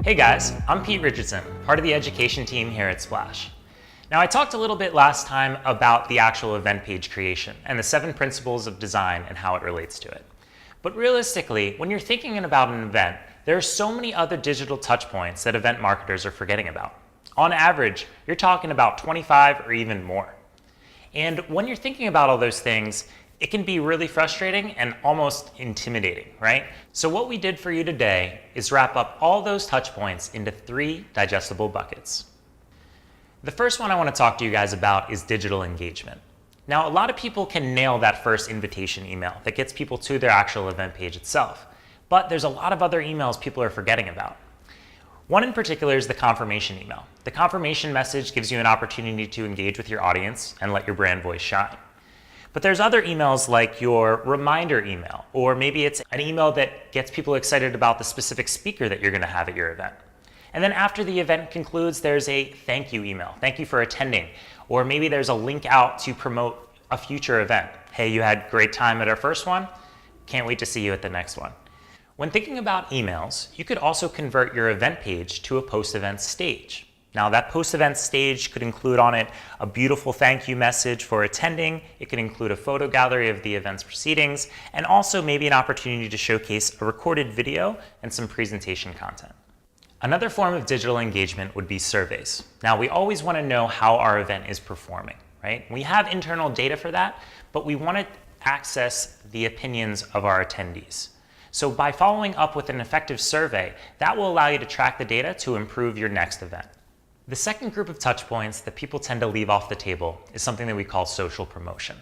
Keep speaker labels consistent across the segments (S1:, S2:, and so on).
S1: Hey guys, I'm Pete Richardson, part of the education team here at Splash. Now I talked a little bit last time about the actual event page creation and the 7 principles of design and how it relates to it. But realistically, when you're thinking about an event, there are so many other digital touch points that event marketers are forgetting about. On average, you're talking about 25 or even more. And when you're thinking about all those things, it can be really frustrating and almost intimidating, right? So what we did for you today is wrap up all those touch points into 3 digestible buckets. The first one I want to talk to you guys about is digital engagement. Now, a lot of people can nail that first invitation email that gets people to their actual event page itself, but there's a lot of other emails people are forgetting about. One in particular is the confirmation email. The confirmation message gives you an opportunity to engage with your audience and let your brand voice shine. But there's other emails like your reminder email, or maybe it's an email that gets people excited about the specific speaker that you're going to have at your event. And then after the event concludes, there's a thank you email. Thank you for attending. Or maybe there's a link out to promote a future event. Hey, you had a great time at our first one. Can't wait to see you at the next one. When thinking about emails, you could also convert your event page to a post-event stage. Now that post-event stage could include on it a beautiful thank you message for attending. It could include a photo gallery of the event's proceedings, and also maybe an opportunity to showcase a recorded video and some presentation content. Another form of digital engagement would be surveys. Now we always want to know how our event is performing, right? We have internal data for that, but we want to access the opinions of our attendees. So by following up with an effective survey, that will allow you to track the data to improve your next event. The second group of touch points that people tend to leave off the table is something that we call social promotion.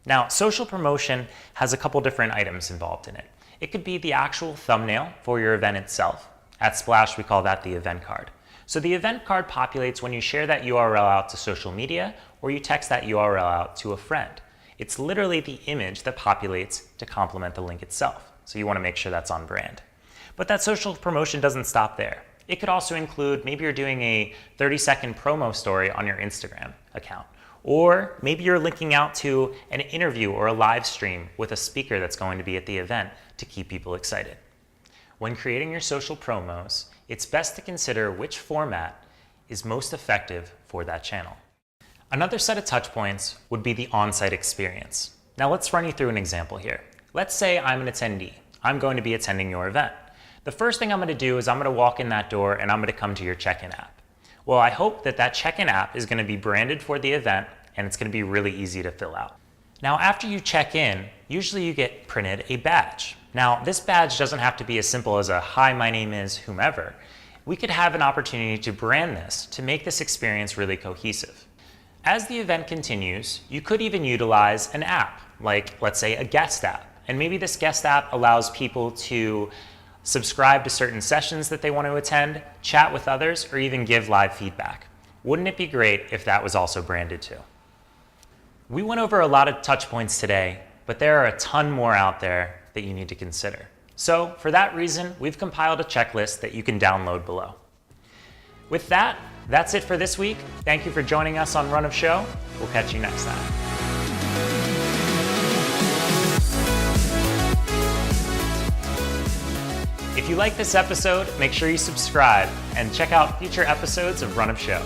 S1: Now, social promotion has a couple different items involved in it. It could be the actual thumbnail for your event itself. At Splash, we call that the event card. So the event card populates when you share that URL out to social media or you text that URL out to a friend. It's literally the image that populates to complement the link itself. So you want to make sure that's on brand. But that social promotion doesn't stop there. It could also include, maybe you're doing a 30-second promo story on your Instagram account, or maybe you're linking out to an interview or a live stream with a speaker that's going to be at the event to keep people excited. When creating your social promos, it's best to consider which format is most effective for that channel. Another set of touch points would be the on-site experience. Now let's run you through an example here. Let's say I'm an attendee. I'm going to be attending your event. The first thing I'm going to do is I'm going to walk in that door and I'm going to come to your check-in app. Well, I hope that that check-in app is going to be branded for the event and it's going to be really easy to fill out. Now, after you check in, usually you get printed a badge. Now, this badge doesn't have to be as simple as a "Hi, my name is whomever." We could have an opportunity to brand this to make this experience really cohesive. As the event continues, you could even utilize an app, like let's say a guest app. And maybe this guest app allows people to subscribe to certain sessions that they want to attend, chat with others, or even give live feedback. Wouldn't it be great if that was also branded too? We went over a lot of touch points today, but there are a ton more out there that you need to consider. So for that reason, we've compiled a checklist that you can download below. With that, that's it for this week. Thank you for joining us on Run of Show. We'll catch you next time. If you like this episode, make sure you subscribe and check out future episodes of Run of Show.